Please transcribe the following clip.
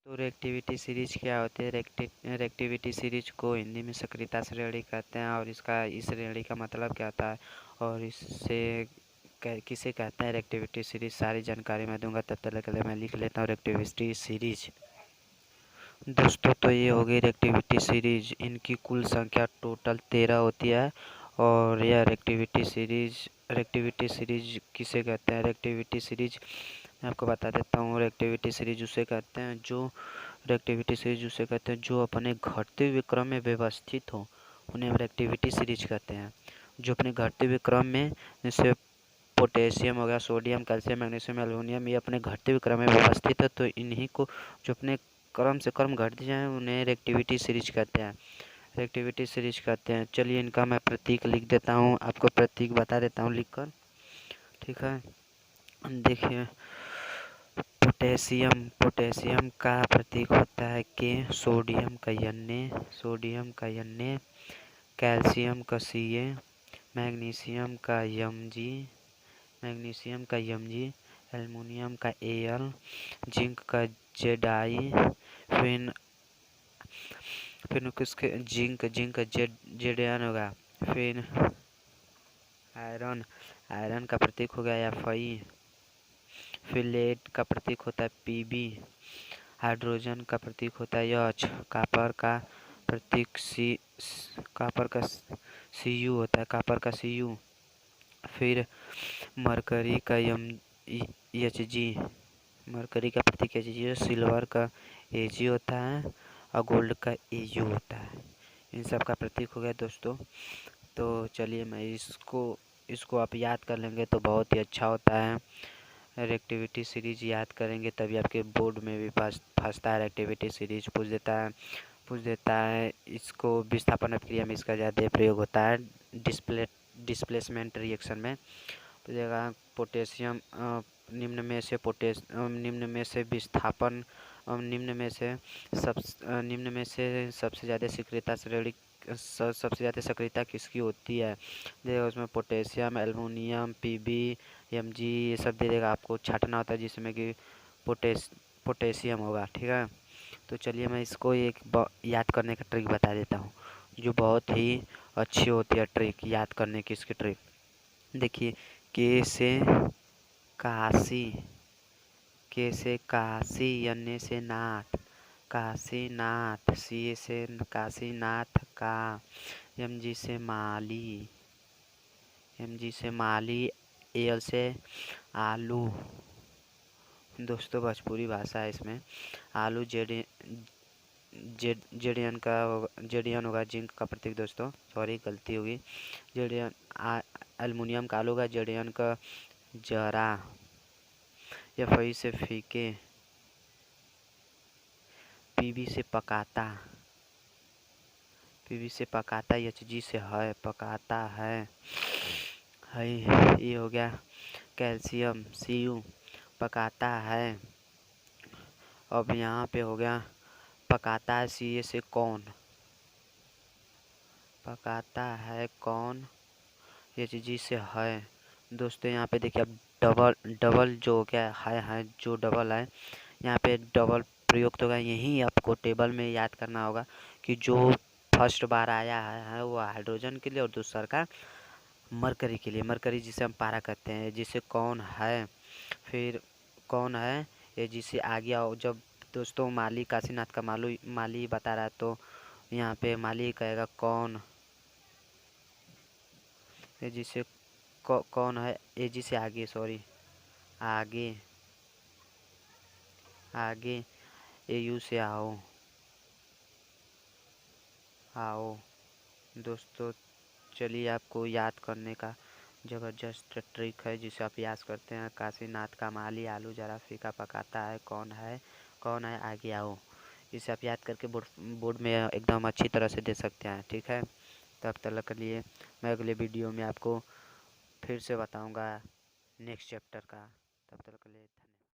तो reactivity series क्या होती है? रेक्टिविटी सीरीज को हिंदी में सक्रियता श्रेणी कहते हैं और इस श्रेणी का मतलब क्या होता है और इससे किसे कहते हैं रेक्टिविटी सीरीज, सारी जानकारी मैं दूंगा। तब तक के लिए मैं लिख लेता हूँ रेक्टिविटी सीरीज। दोस्तों तो ये हो गई रेक्टिविटी सीरीज। इनकी कुल संख्या टोटल 13 होती है और यह रेक्टिविटी सीरीज किसे कहते हैं? रेक्टिविटी सीरीज मैं आपको बता देता हूँ। रेक्टिविटी सीरीज उसे कहते हैं जो अपने घटते हुए क्रम में व्यवस्थित हो, उन्हें हम रेक्टिविटी सीरीज कहते हैं। जो अपने घटते हुए क्रम में, जैसे पोटेशियम हो गया, सोडियम, कैल्शियम, मैग्नीशियम, एल्युमिनियम, ये अपने घटते हुए क्रम में व्यवस्थित है, तो इन्हीं को जो अपने क्रम से क्रम घटते जाएँ उन्हें रेक्टिविटी सीरीज कहते हैं। चलिए इनका मैं प्रतीक लिख देता हूँ, आपको प्रतीक बता देता हूँ लिखकर, ठीक है। देखिए, पोटेशियम का प्रतीक होता है के, सोडियम का Na, कैल्शियम का Ca, मैग्नीशियम का Mg, एल्युमिनियम का Al, जिंक का Zi, फिर किसके जिंक का Zn होगा। फिर आयरन का प्रतीक हो गया Fe। फिर लेड का प्रतीक होता है Pb। हाइड्रोजन का प्रतीक होता है H। कॉपर का प्रतीक Cu होता है, Cu। फिर मरकरी का Hg, मरकरी का प्रतीक Hg। सिल्वर का Ag होता है और गोल्ड का Au होता है। इन सब का प्रतीक हो गया दोस्तों। तो चलिए मैं इसको आप याद कर लेंगे तो बहुत ही अच्छा होता है। रेक्टिविटी सीरीज याद करेंगे तभी आपके बोर्ड में भी फंसता है। रेक्टिविटी सीरीज पूछ देता है। इसको विस्थापन अभिक्रिया में इसका ज़्यादा प्रयोग होता है, डिस्प्लेसमेंट रिएक्शन में। पूछेगा पोटेशियम निम्न में से विस्थापन निम्न में से सबसे ज़्यादा सक्रियता किसकी होती है? देखो उसमें पोटेशियम, एल्युमिनियम, Pb, Mg ये सब दे देगा। आपको छांटना होता है जिसमें कि पोटेशियम होगा, ठीक है। तो चलिए मैं इसको एक याद करने का ट्रिक बता देता हूँ जो बहुत ही अच्छी होती है ट्रिक याद करने की। इसकी ट्रिक देखिए, के से काशी, N से नाथ, काशीनाथ, सी से काशीनाथ का, Mg से माली, Al से आलू। दोस्तों भोजपुरी भाषा है इसमें। आलू जेडियन होगा जिंक का प्रतीक। दोस्तों सॉरी गलती होगी। जेडियन एल्युमिनियम का आलू का जेडियन का जरा, Fe से फीके, Pb से पकाता, Hg से है पकाता है। ये हो गया कैल्शियम Cu, पकाता है। अब यहाँ पे हो गया पकाता है Ca से कौन, पकाता है कौन, Hg से है। दोस्तों यहाँ पे देखिए अब डबल जो हो गया है जो डबल है यहाँ पे डबल प्रयुक्त होगा। यही आपको टेबल में याद करना होगा कि जो फर्स्ट बार आया है वो हाइड्रोजन के लिए और दूसरा का मरकरी के लिए। मरकरी जिसे हम पारा कहते हैं, जिसे कौन है, फिर कौन है ये जिसे आ गया। जब दोस्तों माली काशीनाथ का माली बता रहा है तो यहाँ पे माली कहेगा कौन, ये जिसे कौन है, ये जिसे आगे आगे Au से आओ। दोस्तों चलिए आपको याद करने का ज़बरदस्त ट्रिक है जिसे आप याद करते हैं। काशीनाथ का माली आलू जरा फीका पकाता है कौन है आगे आओ। इसे आप याद करके बोर्ड में एकदम अच्छी तरह से दे सकते हैं, ठीक है। तब तक के लिए मैं अगले वीडियो में आपको फिर से बताऊंगा नेक्स्ट चैप्टर का। तब तक के लिए